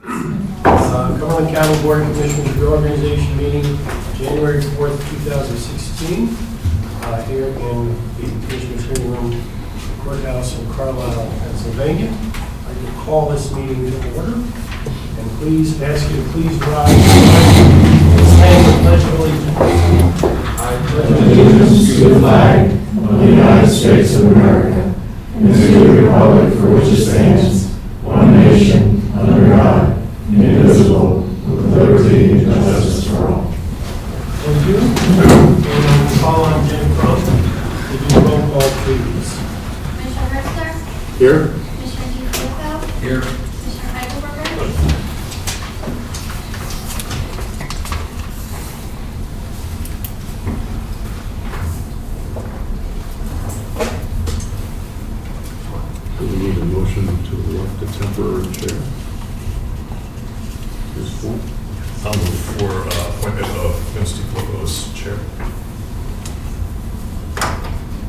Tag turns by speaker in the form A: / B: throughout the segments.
A: Cumberland County Board of Commissioners reorganization meeting, January 4th, 2016, here in the Commissioners hearing room courthouse in Carlisle, Pennsylvania. I will call this meeting to order, and please ask you to please rise and stand the pledge of allegiance. I pledge
B: allegiance to the flag of the United States of America and to the republic for which it stands, one nation, under God, indivisible, with liberty and justice for all.
A: Thank you. And I will call on Jim Crump to do roll call, please.
C: Commissioner Ressler?
B: Here.
C: Commissioner DeFilippo?
A: Here.
C: Commissioner Heidelberger?
B: Do we need a motion to elect a temporary chair? This point?
D: I'll move for appointment of Vince DeFilippo as chair.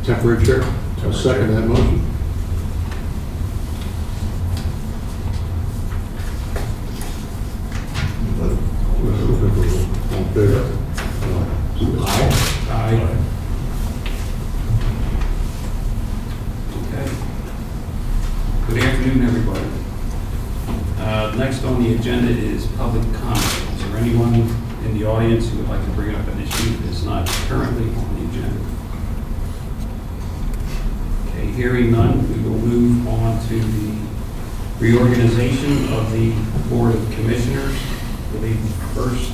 B: Temporary chair? I'll second that motion. All in favor? Aye.
A: Aye.
E: Okay. Good afternoon, everybody. Next on the agenda is public comment. Is there anyone in the audience who would like to bring up an issue that is not currently on the agenda? Okay, hearing none, we will move on to the reorganization of the Board of Commissioners. I believe the first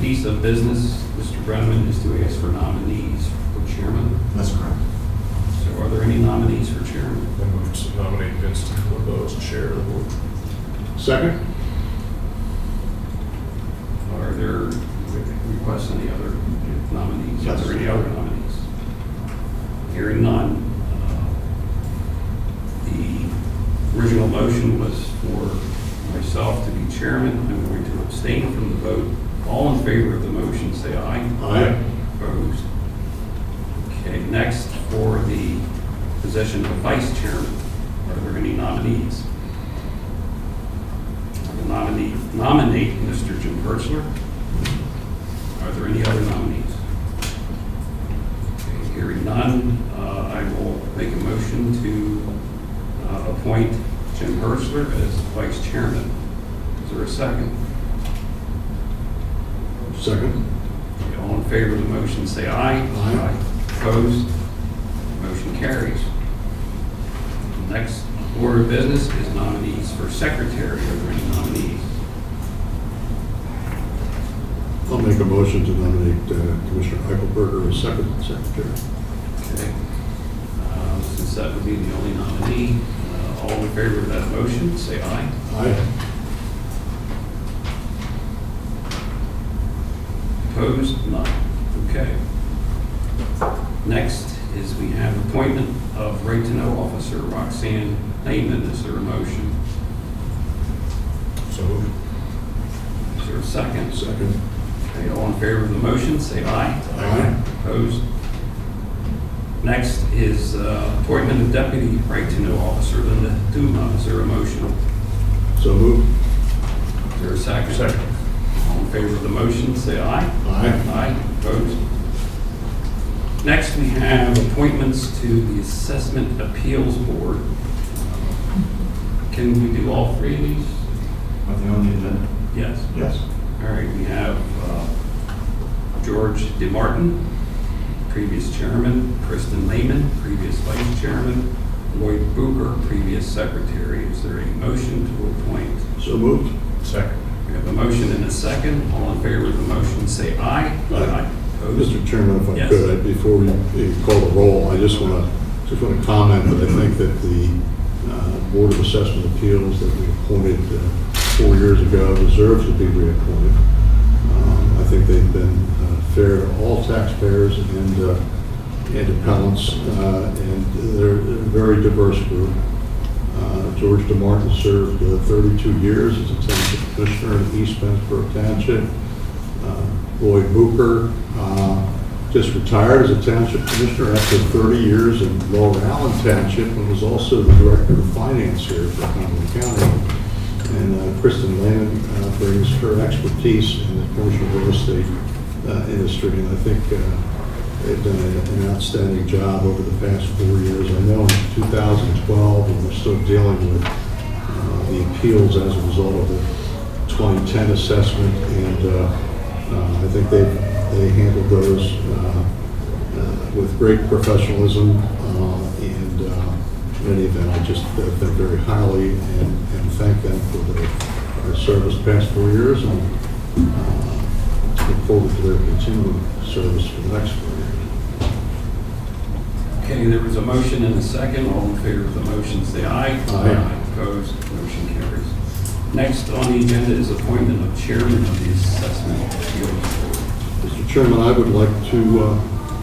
E: piece of business, Mr. Brenneman, is to ask for nominees for chairman.
D: That's correct.
E: So are there any nominees for chairman?
D: I move to nominate Vince DeFilippo as chair of the board.
B: Second?
E: Are there requests any other nominees?
B: Yes.
E: Are there any other nominees? Hearing none. The original motion was for myself to be chairman. I'm going to abstain from the vote. All in favor of the motion, say aye.
B: Aye.
E: Opposed? Okay, next for the position of vice chairman. Are there any nominees? I will nominate Mr. Jim Hertzler. Are there any other nominees? Okay, hearing none, I will make a motion to appoint Jim Hertzler as vice chairman. Is there a second?
B: Second?
E: Okay, all in favor of the motion, say aye.
B: Aye.
E: Opposed? Motion carries. Next order of business is nominees for secretary. Are there any nominees?
B: I'll make a motion to nominate Commissioner Eichelberger as secretary.
E: Okay. Since that would be the only nominee, all in favor of that motion, say aye.
B: Aye.
E: Opposed? None. Okay. Next is we have appointment of right-to-know officer Roxanne Naiman. Is there a motion?
D: So moved.
E: Is there a second?
B: Second.
E: Okay, all in favor of the motion, say aye.
B: Aye.
E: Opposed? Next is appointment of deputy right-to-know officer Linda Duma. Is there a motion?
B: So moved.
E: Is there a second?
D: Second.
E: All in favor of the motion, say aye.
B: Aye.
E: Aye. Opposed? Next, we have appointments to the Assessment Appeals Board. Can we do all three of these?
F: Are they on the agenda?
E: Yes.
F: Yes.
E: All right, we have George DeMartin, previous chairman, Kristen Lehman, previous vice chairman, Lloyd Booker, previous secretary. Is there a motion to appoint?
B: So moved.
D: Second.
E: We have a motion and a second. All in favor of the motion, say aye.
B: Aye.
E: Opposed?
B: Mr. Chairman, if I
E: Yes.
B: could, before we call the roll, I just want to comment that I think that the Board of Assessment Appeals that we appointed 4 years ago deserves to be reappointed. I think they've been fair to all taxpayers and appellants, and they're a very diverse group. George DeMartin served 32 years as a township commissioner in East Pennsboro Township. Lloyd Booker just retired as a township commissioner after 30 years in Lower Allen Township and was also the director of finance here for Cumberland County. And Kristen Lannon brings her expertise in the commercial real estate industry, and I think they've done an outstanding job over the past 4 years. I know in 2012, we were still dealing with the appeals as a result of the 2010 assessment, and I think they handled those with great professionalism, and in any event, I just think very highly and thank them for their service the past 4 years, and look forward to their continued service for the next 4 years.
E: Okay, there was a motion and a second. All in favor of the motion, say aye.
B: Aye.
E: Opposed, motion carries. Next on the agenda is appointment of chairman of the Assessment Appeals Board.
B: Mr. Chairman, I would like to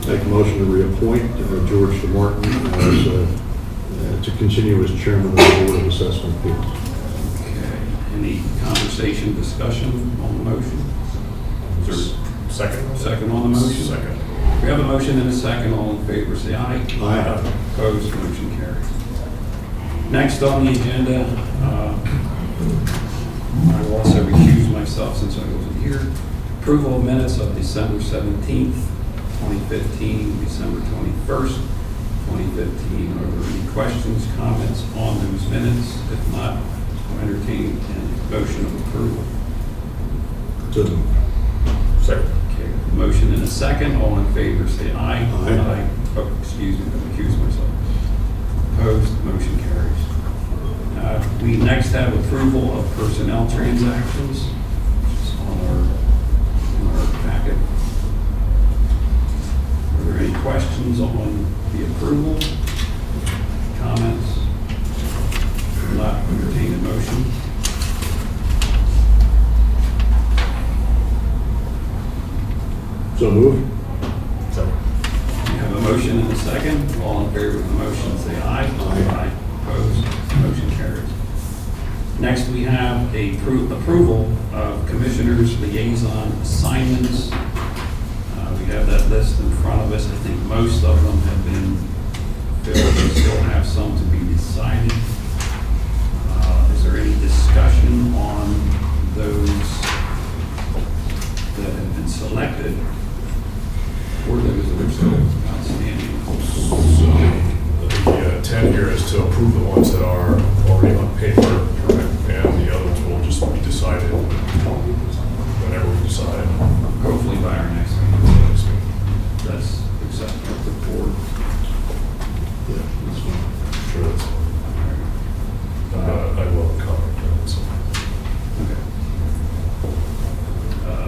B: make a motion to reappoint George DeMartin as, to continue as chairman of the Board of Assessment Appeals.
E: Okay, any conversation, discussion on the motion? Is there
D: Second?
E: a second on the motion?
D: Second.
E: We have a motion and a second. All in favor, say aye.
B: Aye.
E: Opposed, motion carries. Next on the agenda, I will also recuse myself since I wasn't here. Approval of minutes of December 17th, 2015, December 21st, 2015. Are there any questions, comments on those minutes? If not, I'll entertain a motion of approval.
D: Second.
E: Okay, motion and a second. All in favor, say aye.
B: Aye.
E: Oh, excuse me, I recuse myself. Opposed, motion carries. We next have approval of personnel transactions, which is on our packet. Are there any questions on the approval? Comments? If not, entertain a motion.
B: So moved.
D: Second.
E: We have a motion and a second. All in favor of the motion, say aye.
B: Aye.
E: Opposed, motion carries. Next, we have a approval of commissioners' liaison assignments. We have that list in front of us. I think most of them have been filled. We still have some to be decided. Is there any discussion on those that have been selected or those that are still outstanding?
D: The intent here is to approve the ones that are already on paper, and the others will just be decided whenever we decide.
E: Hopefully by our next meeting. That's acceptable to the board.
B: Yeah, that's fine.
D: Sure, that's, I will comment on it, so.
E: Okay.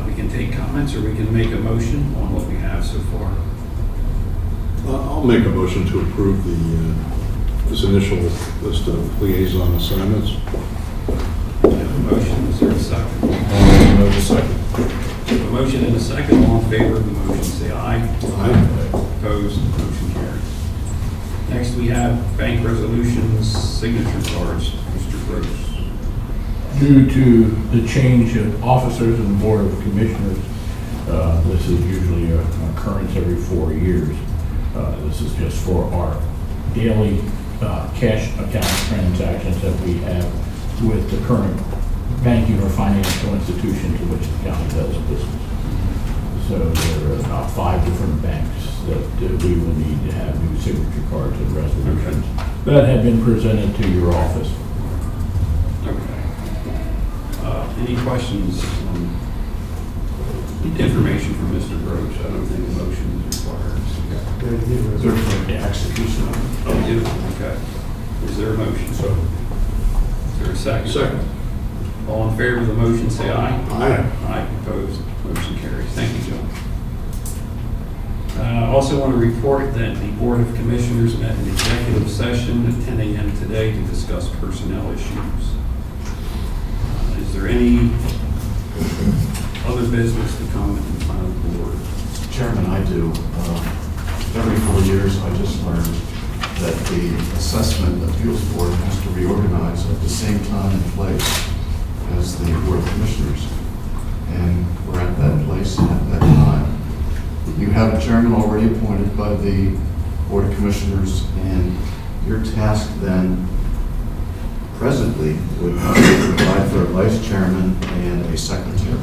E: We can take comments or we can make a motion on what we have so far.
B: I'll make a motion to approve this initial list of liaison assignments.
E: We have a motion, is there a second?
D: Second.
E: We have a motion and a second. All in favor of the motion, say aye.
B: Aye.
E: Opposed, motion carries. Next, we have bank resolutions, signature cards. Mr. Gross.
G: Due to the change of officers in the Board of Commissioners, this is usually an occurrence every 4 years. This is just for our daily cash account transactions that we have with the current banking or financial institution to which the county does business. So there are about 5 different banks that we will need to have new signature cards and resolutions that have been presented to your office.
E: Okay. Any questions on information from Mr. Gross? I don't think a motion is required.
F: Execution.
E: Oh, we do? Okay. Is there a motion? Is there a second?
B: Second.
E: All in favor of the motion, say aye.
B: Aye.
E: Aye. Opposed? Motion carries. Thank you, John. Also want to report that the Board of Commissioners met in executive session at 10 a.m. today to discuss personnel issues. Is there any other business to come in front of the board?
F: Chairman, I do. Every 4 years, I just learned that the Assessment Appeals Board has to reorganize at the same time and place as the Board of Commissioners. And we're at that place and at that time. You have a chairman already appointed by the Board of Commissioners, and your task then presently would provide for a vice chairman and a secretary.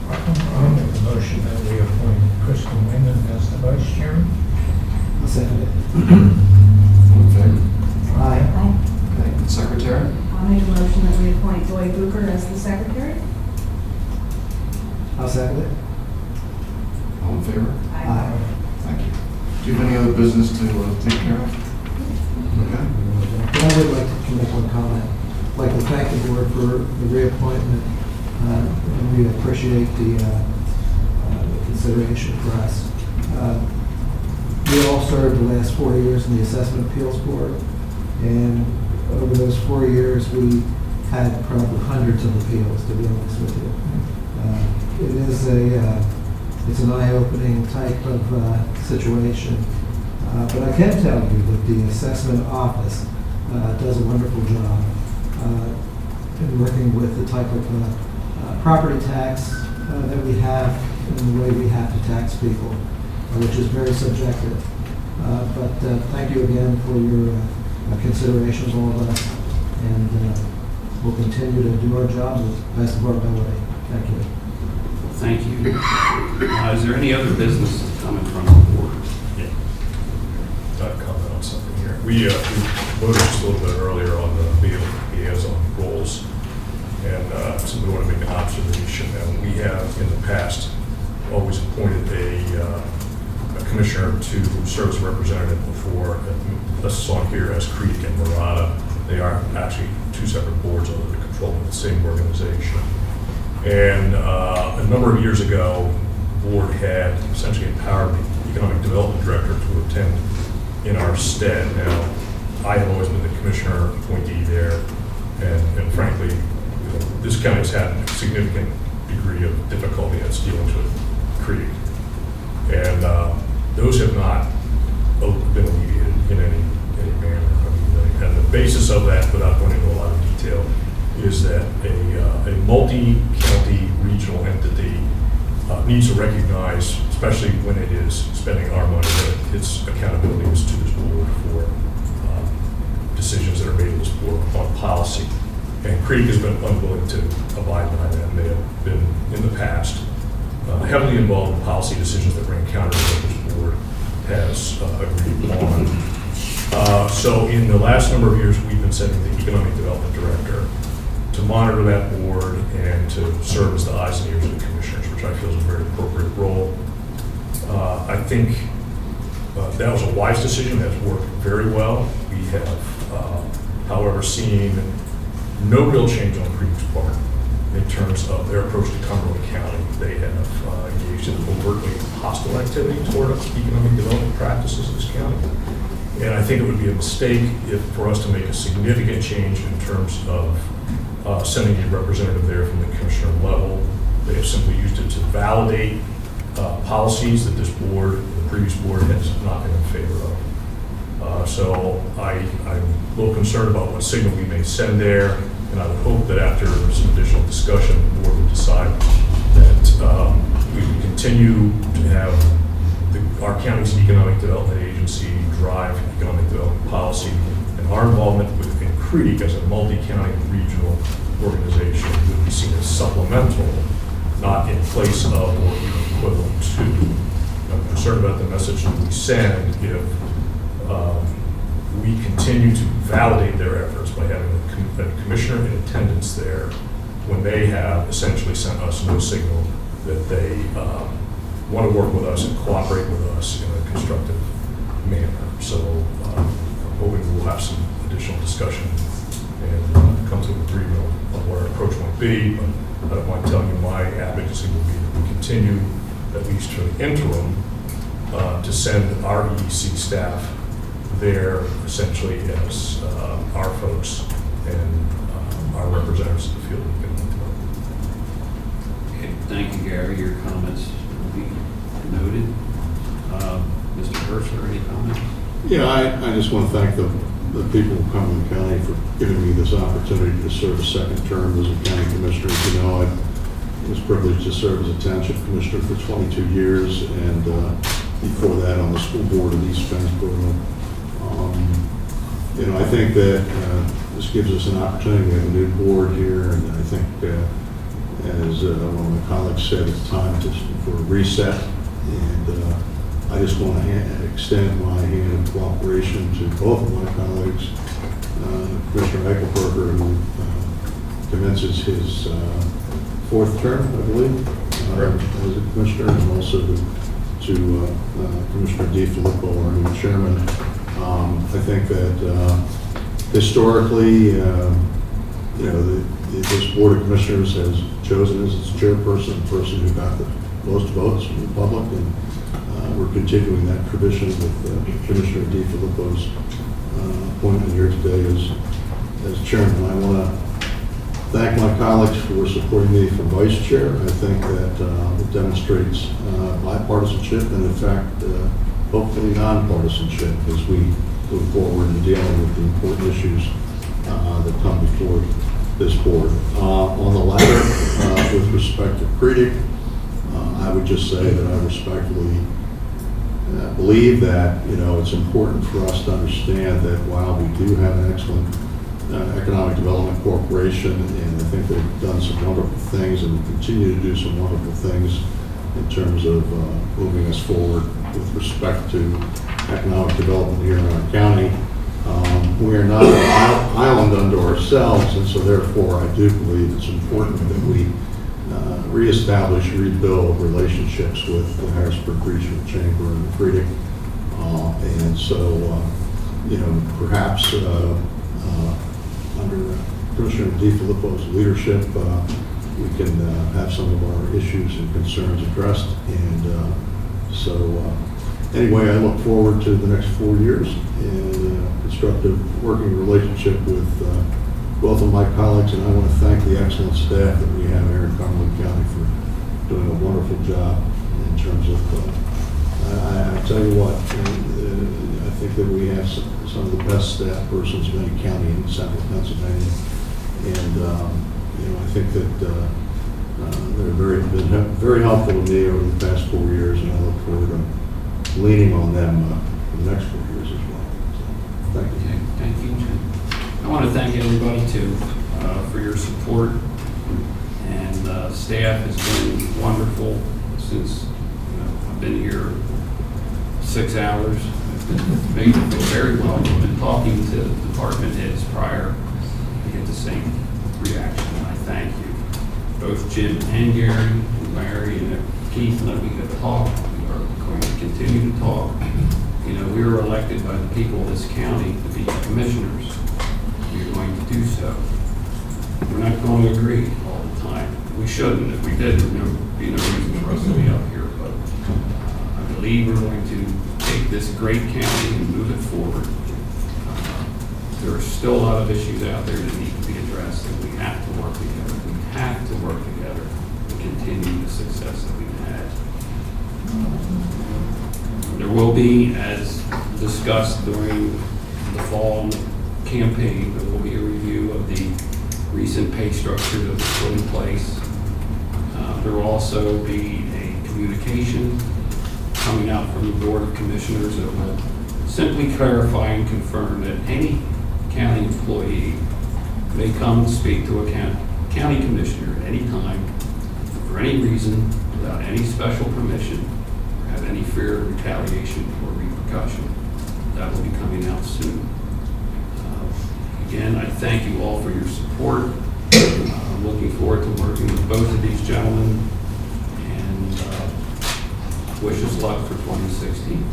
H: I'll make a motion that we appoint Kristen Wyndham as the vice chairman.
I: I'll second it.
F: All in favor?
I: Aye.
F: Okay, and secretary?
J: I'll make a motion that we appoint Joy Booker as the secretary.
I: I'll second it.
F: All in favor?
I: Aye.
F: Thank you. Do you have any other business to take care of? Okay.
I: But I would like to make one comment. I'd like to thank the board for the reappointment, and we appreciate the consideration for us. We all served the last 4 years in the Assessment Appeals Board, and over those 4 years, we had probably hundreds of appeals, to be honest with you. It's an eye-opening type of situation. But I can tell you that the assessment office does a wonderful job in working with the type of property tax that we have and the way we have to tax people, which is very subjective. But thank you again for your consideration of all of us, and we'll continue to do our jobs as best of our ability. Thank you.
E: Thank you. Is there any other business coming from the board?
D: Comment on something here. We voted just a little bit earlier on the liaison roles, and so we want to make an observation. And we have in the past always appointed a commissioner to serve as a representative before. Us on here as Creek and Murata. They are actually two separate boards under the control of the same organization. And a number of years ago, the board had essentially empowered the economic development director to attend in our stead. Now, I have always been the commissioner appointee there, and frankly, this county has had a significant degree of difficulty in its dealings with Creek. And those have not been alleviated in any manner. I mean, and the basis of that, without going into a lot of detail, is that a multi-county regional entity needs to recognize, especially when it is spending our money, that its accountability is to this board for decisions that are made in this board on policy. And Creek has been unwilling to abide by that. And they have been, in the past, heavily involved in policy decisions that ran counter to what this board has agreed on. So in the last number of years, we've been sending the economic development director to monitor that board and to serve as the eyes and ears of the commissioners, which I feel is a very appropriate role. I think that was a wise decision that's worked very well. We have, however, seen no real change on Creek's part in terms of their approach to Cumberland County. They have engaged in overtly hostile activity toward economic development practices in this county. And I think it would be a mistake for us to make a significant change in terms of sending a representative there from the commissioner level. They have simply used it to validate policies that this board, the previous board, has not been in favor of. So I'm a little concerned about what signal we may send there, and I would hope that after some additional discussion, the board would decide that we would continue to have our county's economic development agency drive economic development policy, and our involvement within Creek as a multi-county regional organization would be seen as supplemental, not in place of or even equivalent to. I'm concerned about the message that we send if we continue to validate their efforts by having a commissioner in attendance there when they have essentially sent us no signal that they want to work with us and cooperate with us in a constructive manner. So I'm hoping we'll have some additional discussion and come to an agreement on what our approach might be. But I don't mind telling you my advocacy will be that we continue, at least for the interim, to send our EDC staff there essentially as our folks and our representatives of the field.
E: Okay, thank you, Gary. Your comments will be noted. Mr. Herschler, any comments?
B: Yeah, I just want to thank the people of Cumberland County for giving me this opportunity to serve a second term as a county commissioner. As you know, I was privileged to serve as a township commissioner for 22 years, and before that on the school board in East Pennsboro. I think that this gives us an opportunity. We have a new board here, and I think, as one of my colleagues said, it's time for a reset. And I just want to extend my hand of cooperation to both of my colleagues, Commissioner Eichelberger, who commences his fourth term, I believe, as a commissioner, and also to Commissioner DiFilippo, our new chairman. I think that historically, this board of commissioners has chosen as its chairperson the person who got the most votes from the public, and we're continuing that tradition with Commissioner DiFilippo's appointment here today as chairman. I want to thank my colleagues for supporting me for vice chair. I think that it demonstrates bipartisanship and, in fact, hopefully nonpartisanship as we move forward in dealing with the important issues that come before this board. On the latter, with respect to Creedic, I would just say that I respectfully believe that, it's important for us to understand that while we do have an excellent Economic Development Corporation, and I think they've done some wonderful things and continue to do some wonderful things in terms of moving us forward with respect to economic development here in our county. We are not an island unto ourselves, and so therefore I do believe it's important that we reestablish, rebuild relationships with the Harrisburg Regional Chamber and the Creedic. And so, perhaps under Commissioner DiFilippo's leadership, we can have some of our issues and concerns addressed. And anyway, I look forward to the next 4 years and a constructive working relationship with both of my colleagues, and I want to thank the excellent staff that we have here in Cumberland County for doing a wonderful job in terms of, I tell you what, I think that we have some of the best staff persons in any county in central Pennsylvania, and I think that they've been very helpful to me over the past 4 years, and I look forward to leaning on them for the next 4 years as well. So, thank you.
E: Okay, thank you, Jim. I want to thank everybody too for your support, and staff has been wonderful since I've been here 6 hours. I've made it feel very well. I've been talking to department heads prior to get the same reaction, and I thank you. Both Jim and Gary and Larry and Keith and I, we have talked. We are going to continue to talk. We were elected by the people of this county to be commissioners. We're going to do so. We're not going to agree all the time. We shouldn't. If we did, there would be no reason for us to be up here. But I believe we're going to take this great county and move it forward. There are still a lot of issues out there that need to be addressed, and we have to work together. We have to work together to continue the success that we've had. There will be, as discussed during the fall campaign, there will be a review of the recent pay structure that was put in place. There will also be a communication coming out from the Board of Commissioners that will simply clarify and confirm that any county employee may come and speak to a county commissioner at any time for any reason without any special permission or have any fear of retaliation or repercussion. That will be coming out soon. Again, I thank you all for your support. I'm looking forward to working with both of these gentlemen, and wish us luck for 2016.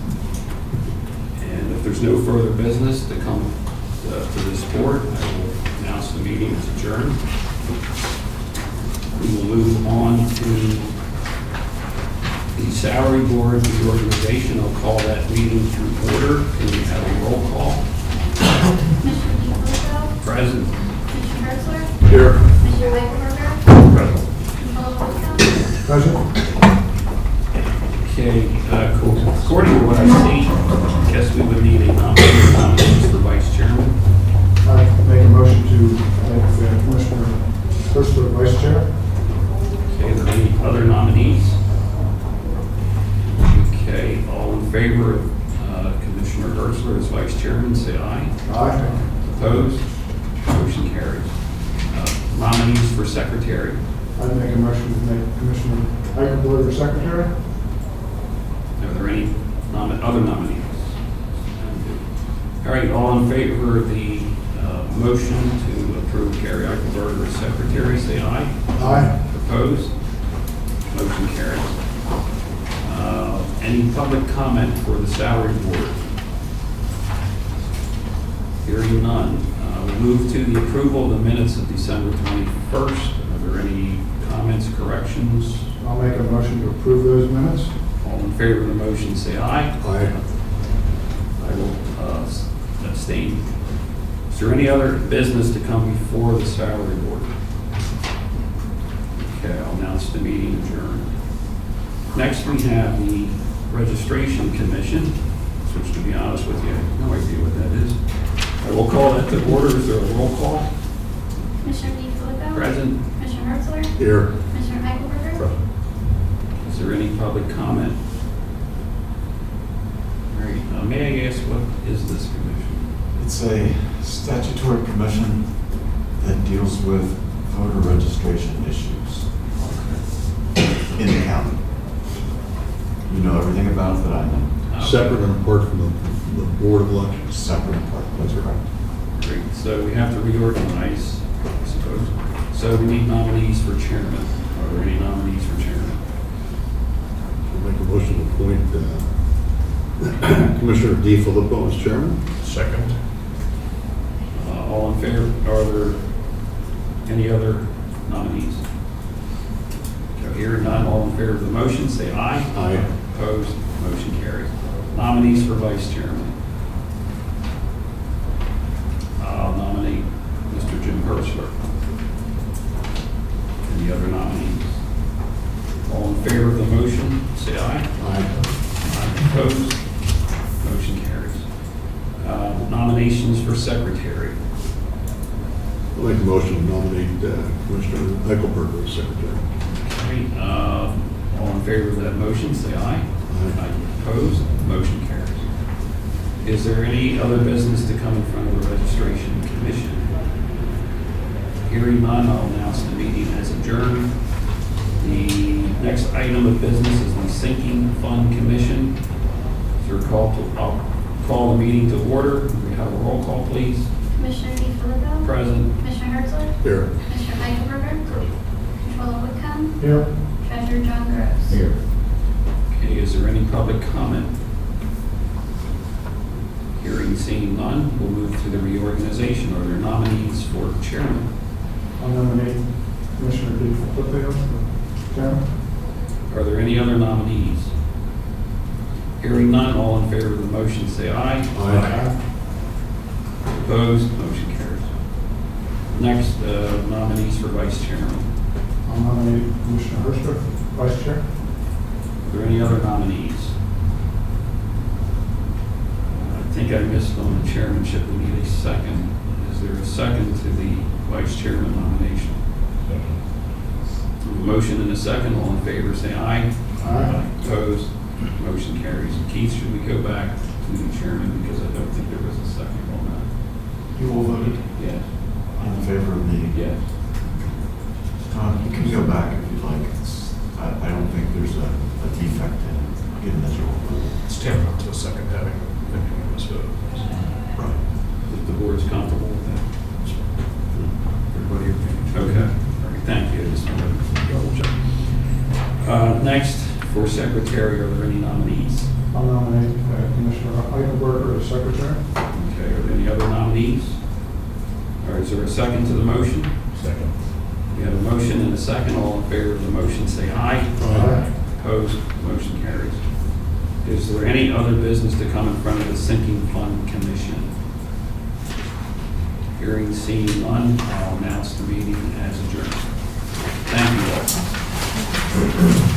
E: And if there's no further business to come to this board, I will announce the meeting is adjourned. We will move on to the salary board reorganization. I'll call that meeting to order. Can we have a roll call?
C: Commissioner DiFilippo?
E: Present.
C: Commissioner Herzler?
B: Here.
C: Commissioner Eichelberger?
D: Present.
C: Commissioner
B: President.
E: Okay, cool. According to what I see, I guess we would need a nomination for vice chairman.
K: I make a motion to make Commissioner Herzler vice chair.
E: Okay, are there any other nominees? Okay, all in favor of Commissioner Herzler as vice chairman, say aye.
K: Aye.
E: Opposed? carries. Nominees for secretary.
K: I'd make a motion to make Commissioner Eichelberger secretary.
E: Are there any other nominees? All right, all in favor of the motion to approve Carrie Eichelberger as secretary, say aye.
K: Aye.
E: Opposed? Motion carries. Any public comment for the salary board? Hearing none. We'll move to the approval of the minutes of December 21st. Are there any comments, corrections?
K: I'll make a motion to approve those minutes.
E: All in favor of the motion, say aye.
B: Aye.
E: I will abstain. Is there any other business to come before the salary board? Okay, I'll announce the meeting adjourned. Next, we have the registration commission, which, to be honest with you, I have no idea what that is. I will call that to order. Is there a roll call?
C: Commissioner DeFilippo.
E: Present.
C: Commissioner Herzler.
B: Here.
C: Commissioner Eichelberger.
E: Is there any public comment? All right, may I ask, what is this commission?
F: It's a statutory commission that deals with voter registration issues in the county. You know everything about it that I know.
B: Separate and apart from the Board of Elections.
F: Separate and apart, that's correct.
E: Great, so we have to reorganize, I suppose. So we need nominees for chairman. Are there any nominees for chairman?
B: I'll make a motion to appoint Commissioner DeFilippo as chairman.
D: Second.
E: All in favor, are there any other nominees? Okay, hearing none, all in favor of the motion, say aye.
B: Aye.
E: Opposed, motion carries. Nominees for vice chairman. I'll nominate Mr. Jim Hertzler. Any other nominees? All in favor of the motion, say aye.
B: Aye.
E: Opposed, motion carries. Nominations for secretary.
B: I'll make a motion to nominate Commissioner Eichelberger as secretary.
E: Okay, all in favor of that motion, say aye.
B: Aye.
E: Opposed, motion carries. Is there any other business to come in front of the registration commission? Hearing none, I'll announce the meeting as adjourned. The next item of business is the sinking fund commission. Is there a call to, I'll call the meeting to order. We have a roll call, please.
C: Commissioner DeFilippo.
E: Present.
C: Commissioner Herzler.
B: Here.
C: Commissioner Eichelberger. Controller Whitcomb.
K: Here.
C: Treasurer John Gross.
G: Here.
E: Okay, is there any public comment? Hearing, seeing none, we'll move to the reorganization. Are there nominees for chairman?
K: I'll nominate Commissioner DeFilippo for chairman.
E: Are there any other nominees? Hearing none, all in favor of the motion, say aye.
B: Aye.
E: Opposed, motion carries. Next, nominees for vice chairman.
K: I'll nominate Commissioner Herzler for vice chair.
E: Are there any other nominees? I think I missed on the chairmanship. We need a second. Is there a second to the vice chairman nomination? Motion and a second. All in favor, say aye.
K: Aye.
E: Opposed, motion carries. Keith, should we go back to the chairman because I don't think there was a second on that?
F: You all voted
E: Yes.
F: in favor of me.
E: Yes.
F: Tom, you can go back if you'd like. I don't think there's a defect in it, given that you all voted.
D: It's tantamount to a second having opinion on this vote.
F: Right.
E: If the board is comfortable with that. Everybody okay? All right, thank you. I just wanted to double check. Next, for secretary, are there any nominees?
K: I'll nominate Commissioner Eichelberger as secretary.
E: Okay, are there any other nominees? All right, is there a second to the motion?
G: Second.
E: We have a motion and a second. All in favor of the motion, say aye.
K: Aye.
E: Opposed, motion carries. Is there any other business to come in front of the sinking fund commission? Hearing, seeing none, I'll announce the meeting as adjourned. Thank you all.